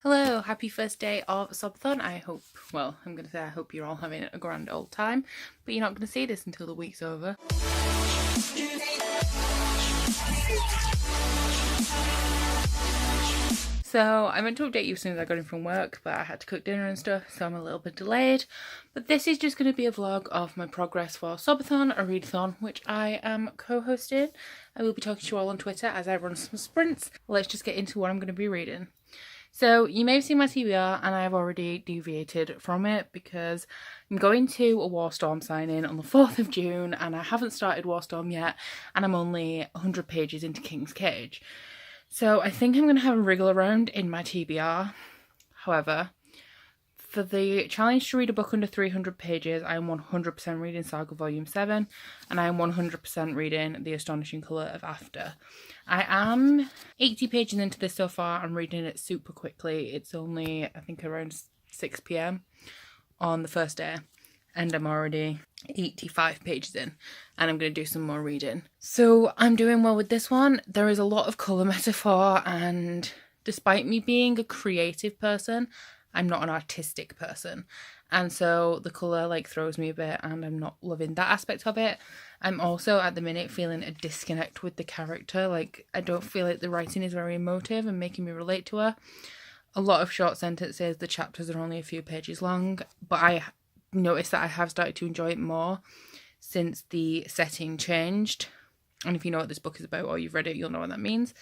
Hello, happy first day of Sobathon. I hope you're all having a grand old time, but you're not going to see this until the week's over. So I meant to update you as soon as I got in from work, but I had to cook dinner and stuff, so I'm a little bit delayed. But this is just going to be a vlog of my progress for Sobathon, a readathon, which I am co-hosting. I will be talking to you all on Twitter as I run some sprints. Let's just get into what I'm going to be reading. So you may have seen my TBR and I have already deviated from it because I'm going to a Warstorm sign-in on the 4th of June and I haven't started Warstorm yet and I'm only 100 pages into King's Cage. So I think I'm going to have a wriggle around in my TBR. However, for the challenge to read a book under 300 pages, I am 100% reading Saga Volume 7 and I am 100% reading The Astonishing Colour of After. I am 80 pages into this so far. I'm reading it super quickly. It's only, I think, around 6 p.m. on the first day and I'm already 85 pages in and I'm going to do some more reading. So I'm doing well with this one. There is a lot of colour metaphor and despite me being a creative person, I'm not an artistic person, and so the colour throws me a bit and I'm not loving that aspect of it. I'm also at the minute feeling a disconnect with the character. I don't feel like the writing is very emotive and making me relate to her. A lot of short sentences, the chapters are only a few pages long, but I noticed that I have started to enjoy it more since the setting changed. And if you know what this book is about or you've read it, you'll know what that means.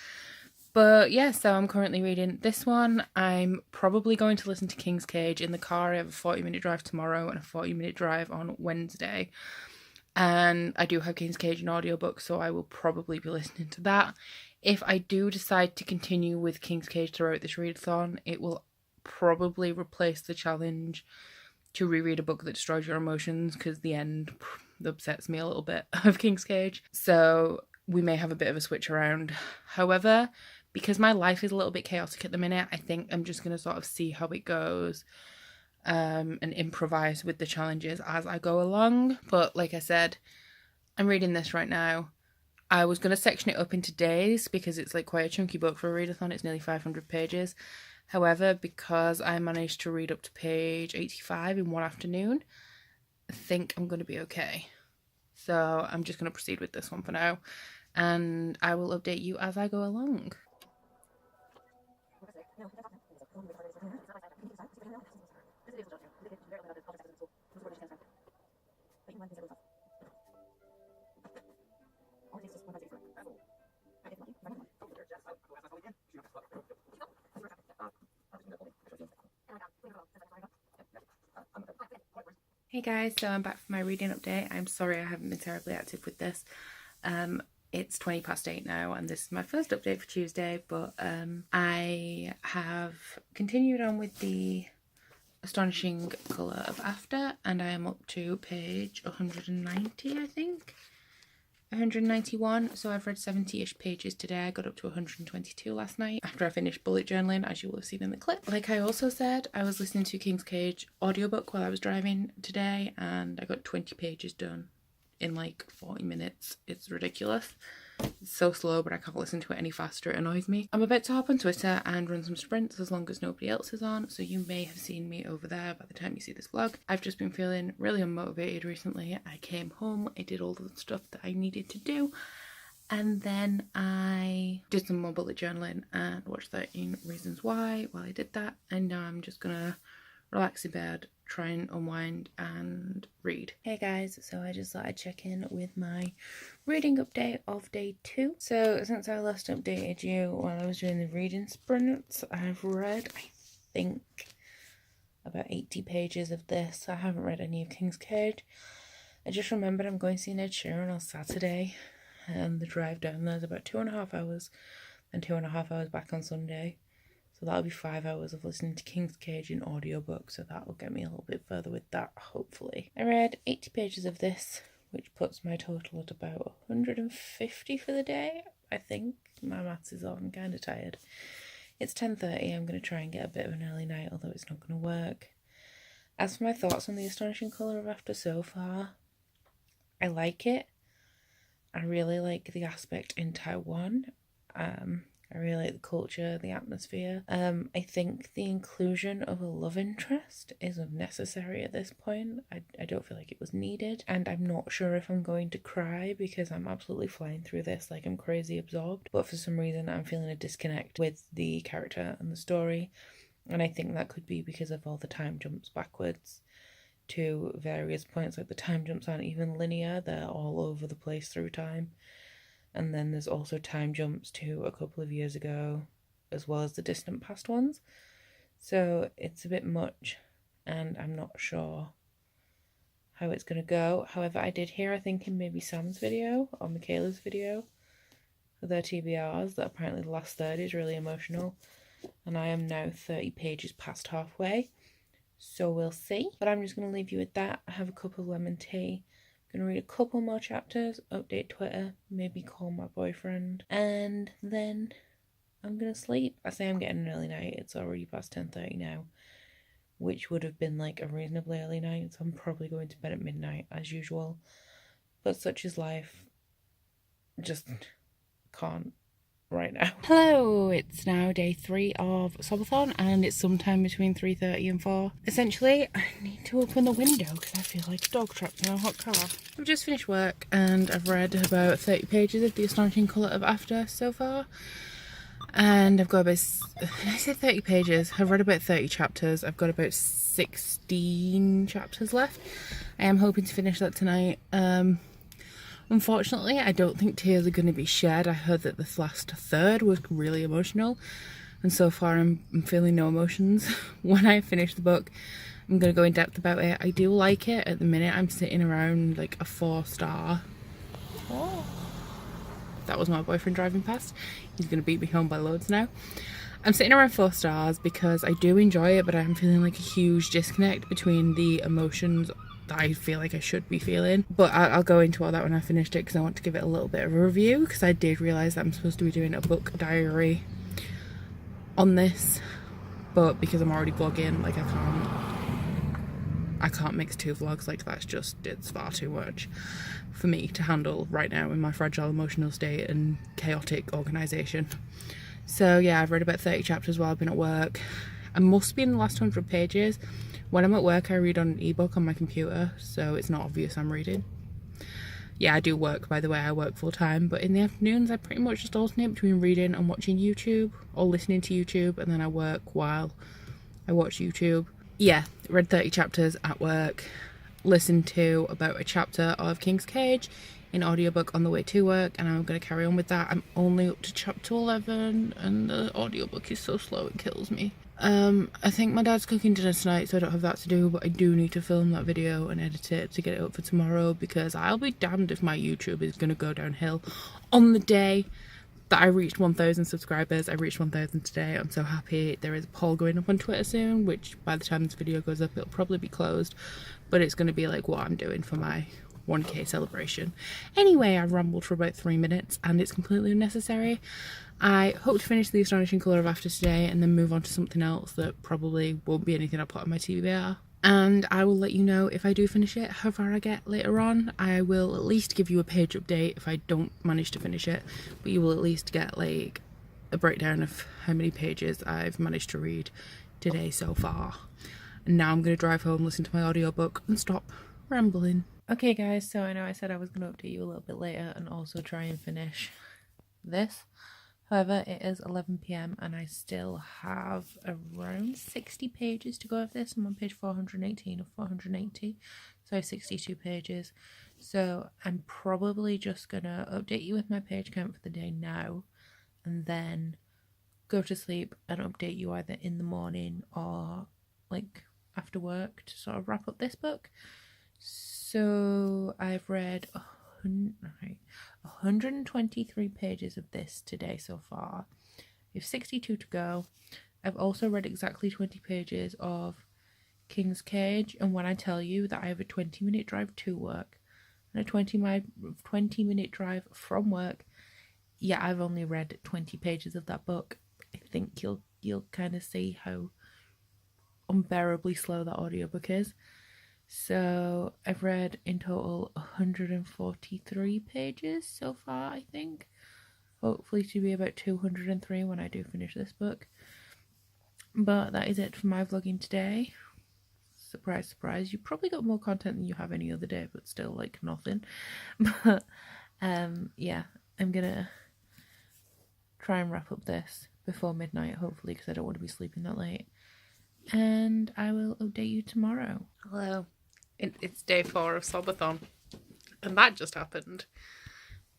But yeah, so I'm currently reading this one. I'm probably going to listen to King's Cage in the car. I have a 40-minute drive tomorrow and a 40-minute drive on Wednesday. And I do have King's Cage in audiobook, so I will probably be listening to that. If I do decide to continue with King's Cage throughout this readathon, it will probably replace the challenge to reread a book that destroys your emotions, because the end upsets me a little bit of King's Cage. So we may have a bit of a switch around. However, because my life is a little bit chaotic at the minute, I think I'm just going to sort of see how it goes and improvise with the challenges as I go along. But like I said, I'm reading this right now. I was going to section it up into days because it's quite a chunky book for a readathon. It's nearly 500 pages. However, because I managed to read up to page 85 in one afternoon, I think I'm going to be okay. So I'm just going to proceed with this one for now. And I will update you as I go along. Hey guys, so I'm back for my reading update. I'm sorry I haven't been terribly active with this. It's 8:20 now and this is my first update for Tuesday, but I have continued on with the Astonishing Colour of After and I am up to page 190, I think. 191, so I've read 70-ish pages today. I got up to 122 last night after I finished bullet journaling, as you will have seen in the clip. Like I also said, I was listening to King's Cage audiobook while I was driving today and I got 20 pages done in 40 minutes. It's ridiculous. It's so slow, but I can't listen to it any faster. It annoys me. I'm about to hop on Twitter and run some sprints as long as nobody else is on, so you may have seen me over there by the time you see this vlog. I've just been feeling really unmotivated recently. I came home, I did all the stuff that I needed to do, and then I did some more bullet journaling and watched 13 Reasons Why while I did that, and now I'm just gonna relax in bed, try and unwind and read. Hey guys, so I just thought I'd check in with my reading update of day 2. So since I last updated you while I was doing the reading sprints, I've read, I think, about 80 pages of this. I haven't read any of King's Cage. I just remembered I'm going to see Ed Sheeran on Saturday and the drive down there's about 2.5 hours and 2.5 hours back on Sunday. So that'll be 5 hours of listening to King's Cage in audiobook, so that'll get me a little bit further with that, hopefully. I read 80 pages of this, which puts my total at about 150 for the day, I think. My maths is off, I'm kind of tired. It's 10:30, I'm going to try and get a bit of an early night, although it's not going to work. As for my thoughts on The Astonishing Colour of After so far, I like it. I really like the aspect in Taiwan. I really like the culture, the atmosphere. I think the inclusion of a love interest is unnecessary at this point. I don't feel like it was needed, and I'm not sure if I'm going to cry because I'm absolutely flying through this like I'm crazy absorbed, but for some reason I'm feeling a disconnect with the character and the story, and I think that could be because of all the time jumps backwards to various points. Like the time jumps aren't even linear, they're all over the place through time. And then there's also time jumps to a couple of years ago, as well as the distant past ones. So it's a bit much, and I'm not sure how it's going to go. However, I did hear, I think in maybe Sam's video or Michaela's video for their TBRs, that apparently the last third is really emotional. And I am now 30 pages past halfway. So we'll see. But I'm just going to leave you with that. I have a cup of lemon tea. I'm going to read a couple more chapters, update Twitter, maybe call my boyfriend, and then I'm going to sleep. I say I'm getting an early night. It's already past 10:30 now, which would have been like a reasonably early night, so I'm probably going to bed at midnight as usual. But such is life. Just can't right now. Hello, it's now day 3 of Sobathon, and it's sometime between 3:30 and 4. Essentially, I need to open the window because I feel like a dog trapped in a hot car. I've just finished work and I've read about 30 pages of The Astonishing Colour of After so far. And I've got about, I said 30 pages, I've read about 30 chapters. I've got about 16 chapters left. I am hoping to finish that tonight. Unfortunately, I don't think tears are going to be shed. I heard that this last third was really emotional, and so far I'm feeling no emotions. When I finish the book, I'm going to go in depth about it. I do like it. At the minute, I'm sitting around like a 4-star. Oh. That was my boyfriend driving past. He's going to beat me home by loads now. I'm sitting around 4 stars because I do enjoy it, but I'm feeling like a huge disconnect between the emotions that I feel like I should be feeling. But I'll go into all that when I finished it because I want to give it a little bit of a review, because I did realise that I'm supposed to be doing a book diary on this, but because I'm already vlogging, like I can't mix 2 vlogs. Like it's far too much for me to handle right now in my fragile emotional state and chaotic organisation. So yeah, I've read about 30 chapters while I've been at work. I must be in the last 100 pages. When I'm at work, I read on an ebook on my computer, so it's not obvious I'm reading. Yeah, I do work, by the way. I work full time, but in the afternoons I pretty much just alternate between reading and watching YouTube, or listening to YouTube, and then I work while I watch YouTube. Yeah, read 30 chapters at work, listened to about a chapter of King's Cage in audiobook on the way to work, and I'm going to carry on with that. I'm only up to chapter 11 and the audiobook is so slow it kills me. I think my dad's cooking dinner tonight, so I don't have that to do, but I do need to film that video and edit it to get it up for tomorrow, because I'll be damned if my YouTube is going to go downhill on the day that I reached 1,000 subscribers. I reached 1,000 today. I'm so happy. There is a poll going up on Twitter soon, which by the time this video goes up it'll probably be closed, but it's going to be like what I'm doing for my 1k celebration. Anyway, I've rambled for about 3 minutes and it's completely unnecessary. I hope to finish The Astonishing Colour of After today and then move on to something else that probably won't be anything I'll put on my TBR. And I will let you know if I do finish it, how far I get later on. I will at least give you a page update if I don't manage to finish it, but you will at least get like a breakdown of how many pages I've managed to read today so far. And now I'm going to drive home, listen to my audiobook and stop rambling. Okay guys, so I know I said I was going to update you a little bit later and also try and finish this. However, it is 11 PM and I still have around 60 pages to go of this. I'm on page 418 of 480, so I have 62 pages. So I'm probably just going to update you with my page count for the day now and then go to sleep and update you either in the morning or like after work to sort of wrap up this book. So I've read 123 pages of this today so far. We have 62 to go. I've also read exactly 20 pages of King's Cage, and when I tell you that I have a 20-minute drive to work and a 20-minute drive from work, yeah, I've only read 20 pages of that book. I think you'll kind of see how unbearably slow that audiobook is. So I've read in total 143 pages so far, I think. hopefully to be about 203 when I do finish this book. But that is it for my vlogging today. Surprise, surprise. You probably got more content than you have any other day, but still like nothing. But yeah, I'm gonna try and wrap up this before midnight, hopefully, because I don't want to be sleeping that late. And I will update you tomorrow. Hello. It's day 4 of Sobathon. And that just happened.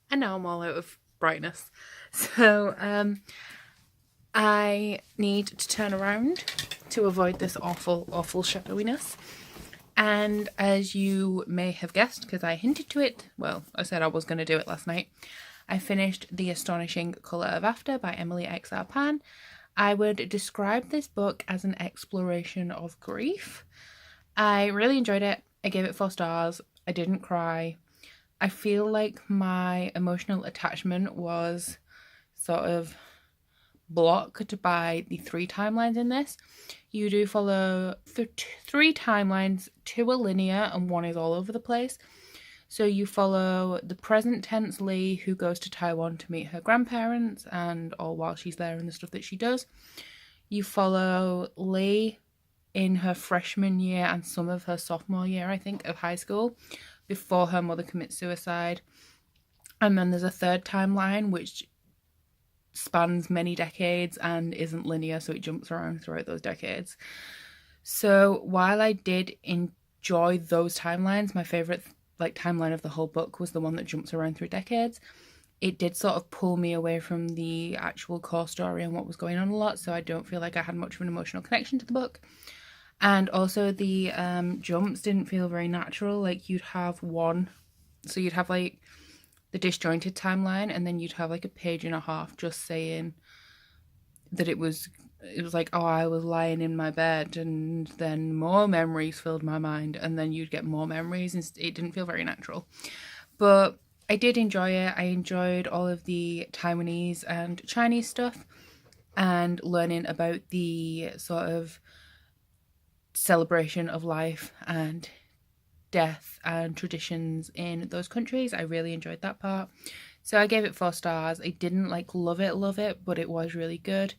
And now I'm all out of brightness. So, I need to turn around to avoid this awful shadowiness. And as you may have guessed, because I hinted to it, well, I said I was going to do it last night, I finished The Astonishing Colour of After by Emily X.R. Pan. I would describe this book as an exploration of grief. I really enjoyed it. I gave it 4 stars. I didn't cry. I feel like my emotional attachment was sort of blocked by the 3 timelines in this. You do follow 3 timelines, 2 are linear and 1 is all over the place. So you follow the present tense Lee, who goes to Taiwan to meet her grandparents and all while she's there and the stuff that she does. You follow Lee in her freshman year and some of her sophomore year, I think, of high school before her mother commits suicide. And then there's a 3rd timeline which spans many decades and isn't linear, so it jumps around throughout those decades. So while I did enjoy those timelines, my favourite timeline of the whole book was the one that jumps around through decades. It did sort of pull me away from the actual core story and what was going on a lot, so I don't feel like I had much of an emotional connection to the book. And also the jumps didn't feel very natural. Like you'd have one, so you'd have like the disjointed timeline, and then you'd have like a page and a half just saying that it was like, oh, I was lying in my bed and then more memories filled my mind, and then you'd get more memories, and it didn't feel very natural. But I did enjoy it. I enjoyed all of the Taiwanese and Chinese stuff and learning about the sort of celebration of life and death and traditions in those countries. I really enjoyed that part. So I gave it 4 stars. I didn't love it, but it was really good.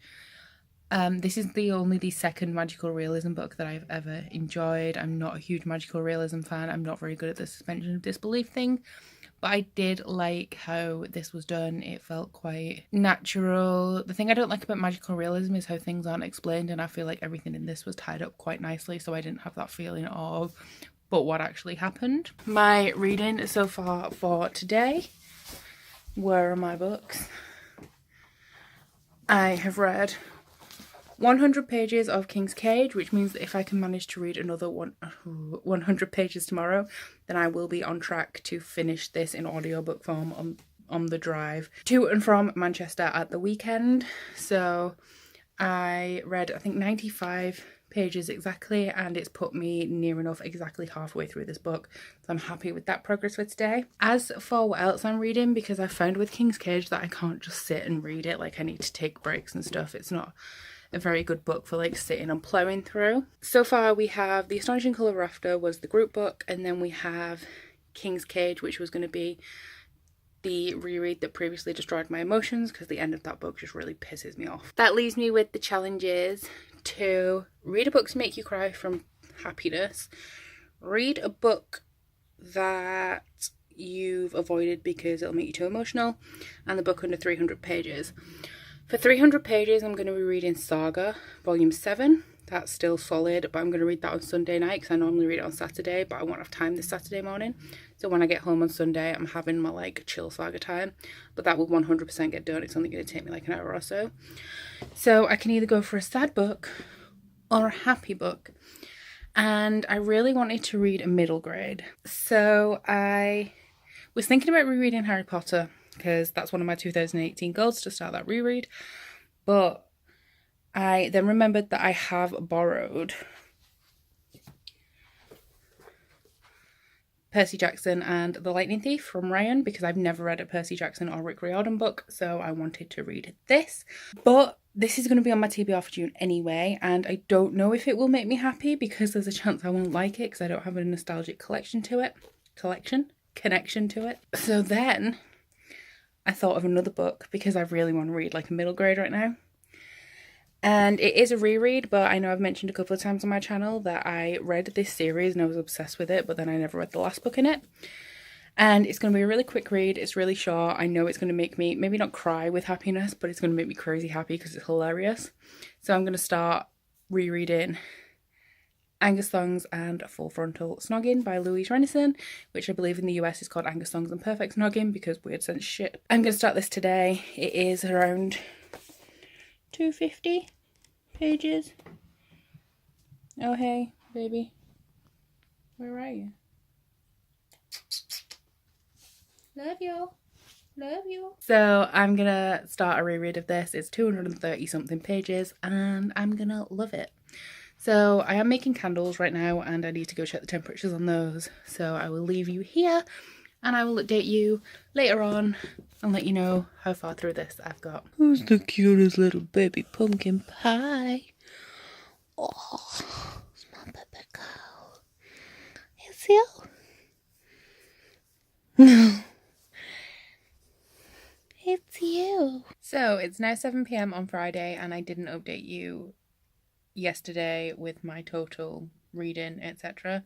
This is only the 2nd magical realism book that I've ever enjoyed. I'm not a huge magical realism fan. I'm not very good at the suspension of disbelief thing, but I did like how this was done. It felt quite natural. The thing I don't like about magical realism is how things aren't explained, and I feel like everything in this was tied up quite nicely, so I didn't have that feeling of, but what actually happened. My reading so far for today, where are my books? I have read 100 pages of King's Cage, which means that if I can manage to read another 100 pages tomorrow, then I will be on track to finish this in audiobook form on the drive to and from Manchester at the weekend. So I read, I think, 95 pages exactly, and it's put me near enough exactly halfway through this book, so I'm happy with that progress for today. As for what else I'm reading, because I found with King's Cage that I can't just sit and read it, like I need to take breaks and stuff. It's not a very good book for sitting and ploughing through. So far we have The Astonishing Colour of After was the group book, and then we have King's Cage, which was going to be the reread that previously destroyed my emotions, because the end of that book just really pisses me off. That leaves me with the challenges to read a book to make you cry from happiness, read a book that you've avoided because it'll make you too emotional, and the book under 300 pages. For 300 pages, I'm going to be reading Saga, Volume 7. That's still solid, but I'm going to read that on Sunday night because I normally read it on Saturday, but I won't have time this Saturday morning. So when I get home on Sunday, I'm having my chill Saga time, but that will 100% get done. It's only going to take me an hour or so. So I can either go for a sad book or a happy book. And I really wanted to read a middle grade. So I was thinking about rereading Harry Potter, because that's one of my 2018 goals, to start that reread. But I then remembered that I have borrowed Percy Jackson and The Lightning Thief from Ryan, because I've never read a Percy Jackson or Rick Riordan book, so I wanted to read this. But this is going to be on my TBR for June anyway, and I don't know if it will make me happy, because there's a chance I won't like it because I don't have a nostalgic connection to it. So then I thought of another book because I really want to read like a middle grade right now. And it is a reread, but I know I've mentioned a couple of times on my channel that I read this series and I was obsessed with it, but then I never read the last book in it. And it's going to be a really quick read. It's really short. I know it's going to make me maybe not cry with happiness, but it's going to make me crazy happy because it's hilarious. So I'm going to start rereading Angus Thongs and Full Frontal Snogging by Louise Renison, which I believe in the US is called Angus Thongs and Perfect Snogging because weird sense shit. I'm going to start this today. It is around 250 pages. Oh hey, baby. Where are you? Love you. Love you. So I'm gonna start a reread of this. It's 230 something pages and I'm gonna love it. So I am making candles right now and I need to go check the temperatures on those. So I will leave you here and I will update you later on and let you know how far through this I've got. Who's the cutest little baby pumpkin pie? Oh, it's my baby girl. It's you. No. It's you. So it's now 7 p.m. on Friday and I didn't update you yesterday with my total reading, etc.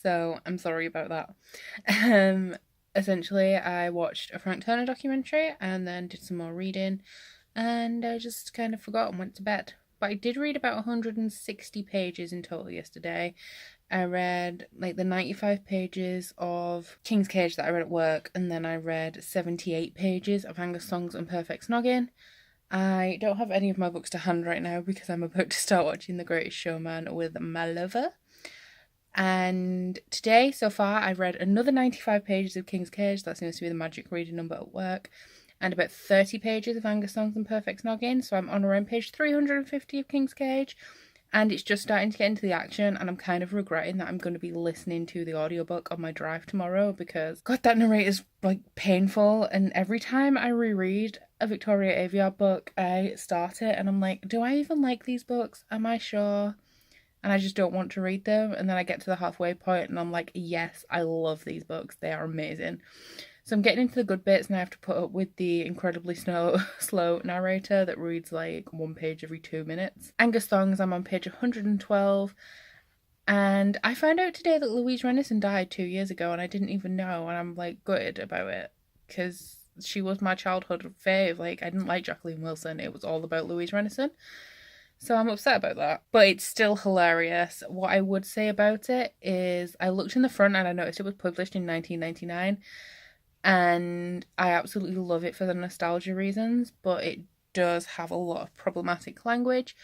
So I'm sorry about that. Essentially I watched a Frank Turner documentary and then did some more reading and I just kind of forgot and went to bed. But I did read about 160 pages in total yesterday. I read like the 95 pages of King's Cage that I read at work, and then I read 78 pages of Angus Thongs and Perfect Snogging. I don't have any of my books to hand right now because I'm about to start watching The Greatest Showman with my lover. And today, so far, I've read another 95 pages of King's Cage. That seems to be the magic reading number at work. And about 30 pages of Angus Thongs and Perfect Snogging. So I'm on around page 350 of King's Cage. And it's just starting to get into the action, and I'm kind of regretting that I'm going to be listening to the audiobook on my drive tomorrow because, God, that narrator's like painful, and every time I reread a Victoria Aveyard book, I start it and I'm like, do I even like these books? Am I sure? And I just don't want to read them, and then I get to the halfway point and I'm like, yes, I love these books. They are amazing. So I'm getting into the good bits and I have to put up with the incredibly slow narrator that reads like one page every 2 minutes. Angus Thongs, I'm on page 112. And I found out today that Louise Renison died 2 years ago and I didn't even know. And I'm like gutted about it because she was my childhood fave. Like I didn't like Jacqueline Wilson. It was all about Louise Renison. So I'm upset about that. But it's still hilarious. What I would say about it is I looked in the front and I noticed it was published in 1999. And I absolutely love it for the nostalgia reasons, but it does have a lot of problematic language.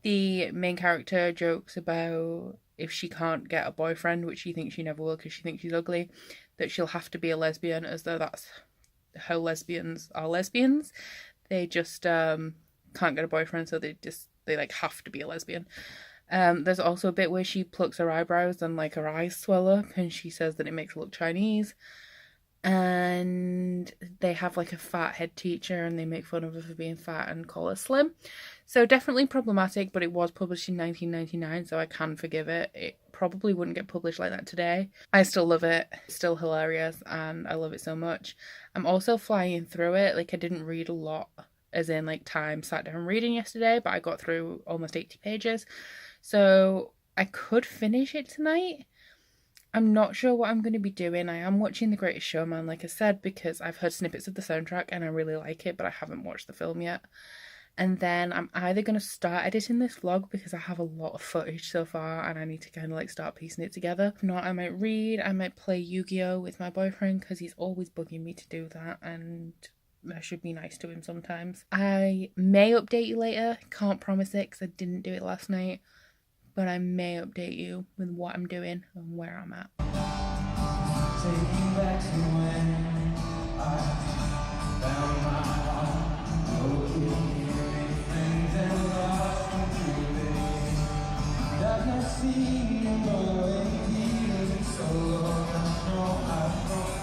The main character jokes about if she can't get a boyfriend, which she thinks she never will because she thinks she's ugly, that she'll have to be a lesbian, as though that's how lesbians are lesbians. They just can't get a boyfriend, so they like have to be a lesbian. There's also a bit where she plucks her eyebrows and like her eyes swell up and she says that it makes her look Chinese. And they have like a fat head teacher and they make fun of her for being fat and call her slim. So definitely problematic, but it was published in 1999, so I can forgive it. It probably wouldn't get published like that today. I still love it. It's still hilarious and I love it so much. I'm also flying through it. Like I didn't read a lot, as in like time sat down reading yesterday, but I got through almost 80 pages. So I could finish it tonight. I'm not sure what I'm going to be doing. I am watching The Greatest Showman, like I said, because I've heard snippets of the soundtrack and I really like it, but I haven't watched the film yet. And then I'm either going to start editing this vlog because I have a lot of footage so far and I need to kind of like start piecing it together. If not, I might read, I might play Yu-Gi-Oh with my boyfriend because he's always bugging me to do that and I should be nice to him sometimes. I may update you later, can't promise it because I didn't do it last night. But I may update you with what I'm doing and where I'm at. Take me back to when I found my heart, broken things and lost completely. I've not seen you go years and so long. I know I've gone.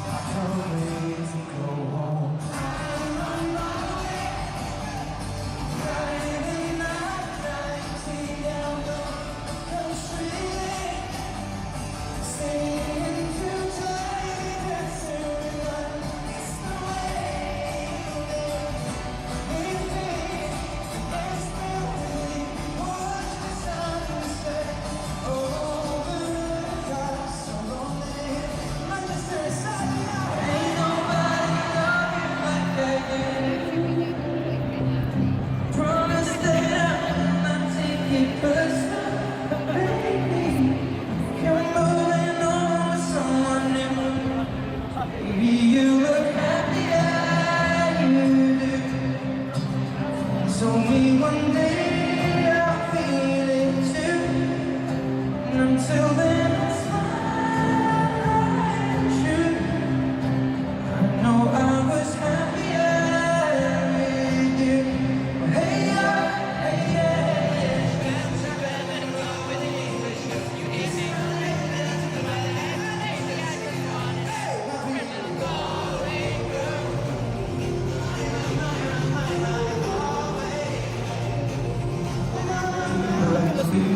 I can't wait to go home. I'm on my way. Singing to try to keep us up, baby. You're moving on with someone new. Baby, you look happier, you do. So me one day I'll feel it too. And until then I'll smile at you. I know I was happier with you. Hey, hey,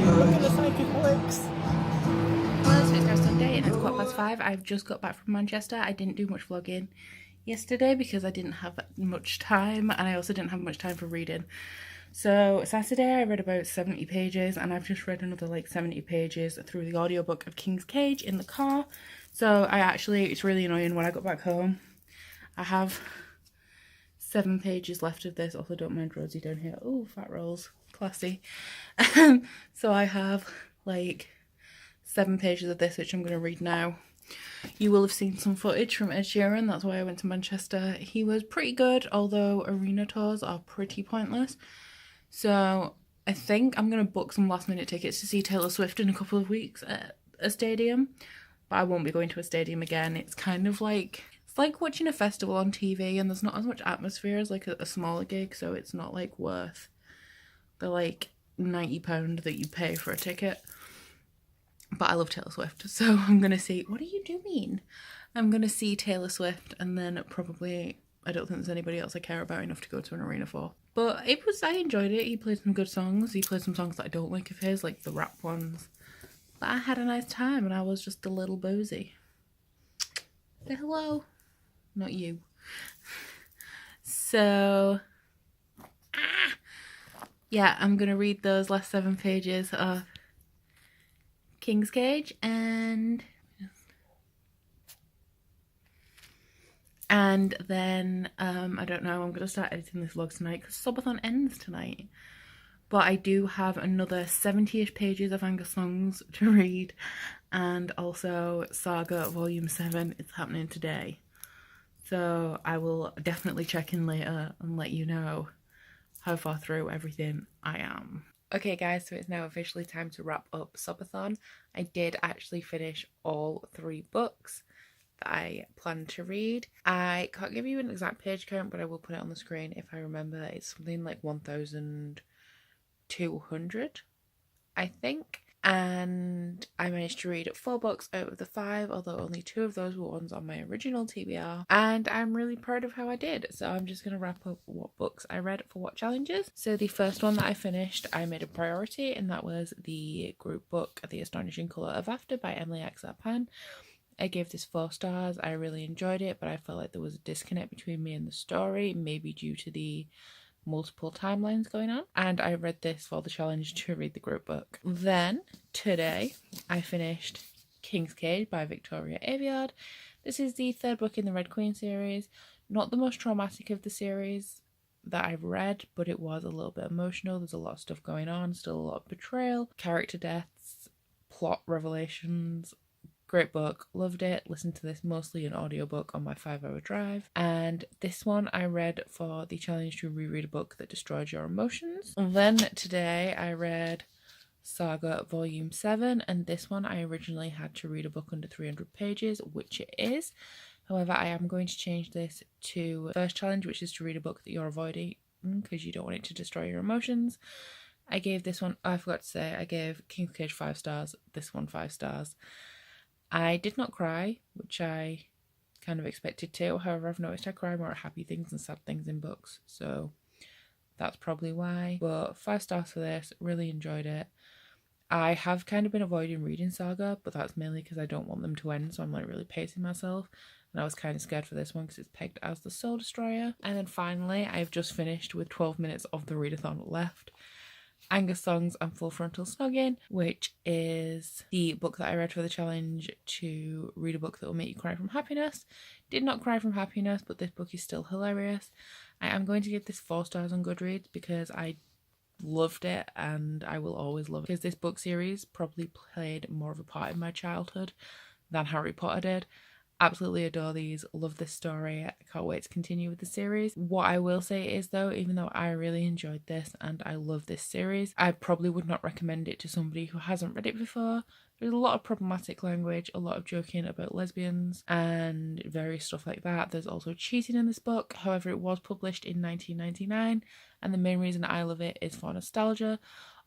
Look at the psychic works. Well, so it's now Sunday and it's 5:15. I've just got back from Manchester. I didn't do much vlogging yesterday because I didn't have much time, and I also didn't have much time for reading. So Saturday I read about 70 pages, and I've just read another like 70 pages through the audiobook of King's Cage in the car. So it's really annoying when I got back home. I have 7 pages left of this. Also, don't mind Rosie down here. Oh, fat rolls. Classy. So I have like 7 pages of this, which I'm going to read now. You will have seen some footage from Ed Sheeran. That's why I went to Manchester. He was pretty good, although arena tours are pretty pointless. So I think I'm going to book some last minute tickets to see Taylor Swift in a couple of weeks at a stadium. But I won't be going to a stadium again. It's kind of like, it's like watching a festival on TV, and there's not as much atmosphere as like a smaller gig, so it's not like worth the like £90 that you pay for a ticket. But I love Taylor Swift, so I'm going to see... What are you doing? I'm going to see Taylor Swift, and then probably... I don't think there's anybody else I care about enough to go to an arena for. But I enjoyed it. He played some good songs. He played some songs that I don't like of his, like the rap ones. But I had a nice time, and I was just a little boozy. Say hello. Not you. So... yeah, I'm going to read those last 7 pages of King's Cage, and then I don't know, I'm gonna start editing this vlog tonight because Sobathon ends tonight. But I do have another 70-ish pages of Angus songs to read, and also Saga Volume 7 is happening today. So I will definitely check in later and let you know how far through everything I am. Okay guys, so it's now officially time to wrap up Sobathon. I did actually finish all 3 books that I planned to read. I can't give you an exact page count, but I will put it on the screen if I remember. It's something like 1,200, I think. And I managed to read 4 books out of the 5, although only 2 of those were ones on my original TBR. And I'm really proud of how I did. So I'm just going to wrap up what books I read for what challenges. So the first one that I finished, I made a priority, and that was the group book, The Astonishing Colour of After by Emily Xxbeccabumxx. I gave this 4 stars. I really enjoyed it, but I felt like there was a disconnect between me and the story, maybe due to the multiple timelines going on, and I read this for the challenge to read the group book. Then today I finished King's Cage by Victoria Aveyard. This is the 3rd book in the Red Queen series. Not the most traumatic of the series that I've read, but it was a little bit emotional. There's a lot of stuff going on, still a lot of betrayal, character deaths, plot revelations. Great book, loved it. Listened to this mostly in audiobook on my 5-hour drive. And this one I read for the challenge to reread a book that destroyed your emotions. And then today I read Saga Volume 7, and this one I originally had to read a book under 300 pages, which it is. However, I am going to change this to first challenge, which is to read a book that you're avoiding because you don't want it to destroy your emotions. I gave this one, I forgot to say, I gave King's Cage 5 stars, this one 5 stars. I did not cry, which I kind of expected to. However, I've noticed I cry more at happy things and sad things in books, so that's probably why. But 5 stars for this, really enjoyed it. I have kind of been avoiding reading Saga, but that's mainly because I don't want them to end, so I'm like really pacing myself. And I was kind of scared for this one because it's pegged as the Soul Destroyer. And then finally, I've just finished with 12 minutes of the readathon left. Angus Songs and Full Frontal Snogging, which is the book that I read for the challenge to read a book that will make you cry from happiness. Did not cry from happiness, but this book is still hilarious. I am going to give this 4 stars on Goodreads because I loved it, and I will always love it because this book series probably played more of a part in my childhood than Harry Potter did. Absolutely adore these, love this story. I can't wait to continue with the series. What I will say is though, even though I really enjoyed this and I love this series, I probably would not recommend it to somebody who hasn't read it before. There's a lot of problematic language, a lot of joking about lesbians and various stuff like that. There's also cheating in this book. However, it was published in 1999 and the main reason I love it is for nostalgia.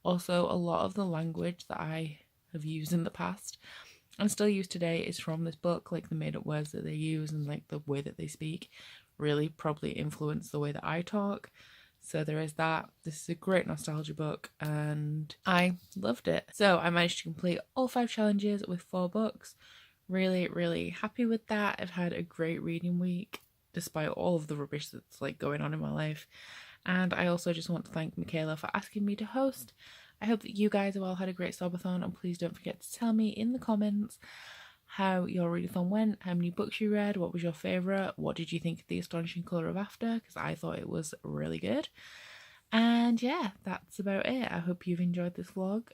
Also, a lot of the language that I have used in the past and still use today is from this book. Like the made up words that they use and like the way that they speak really probably influence the way that I talk. So there is that. This is a great nostalgia book and I loved it. So I managed to complete all 5 challenges with 4 books. Really, really happy with that. I've had a great reading week despite all of the rubbish that's like going on in my life. And I also just want to thank Michaela for asking me to host. I hope that you guys have all had a great Sobathon, and please don't forget to tell me in the comments how your readathon went, how many books you read, what was your favourite, what did you think of The Astonishing Colour of After, because I thought it was really good. And yeah, that's about it. I hope you've enjoyed this vlog.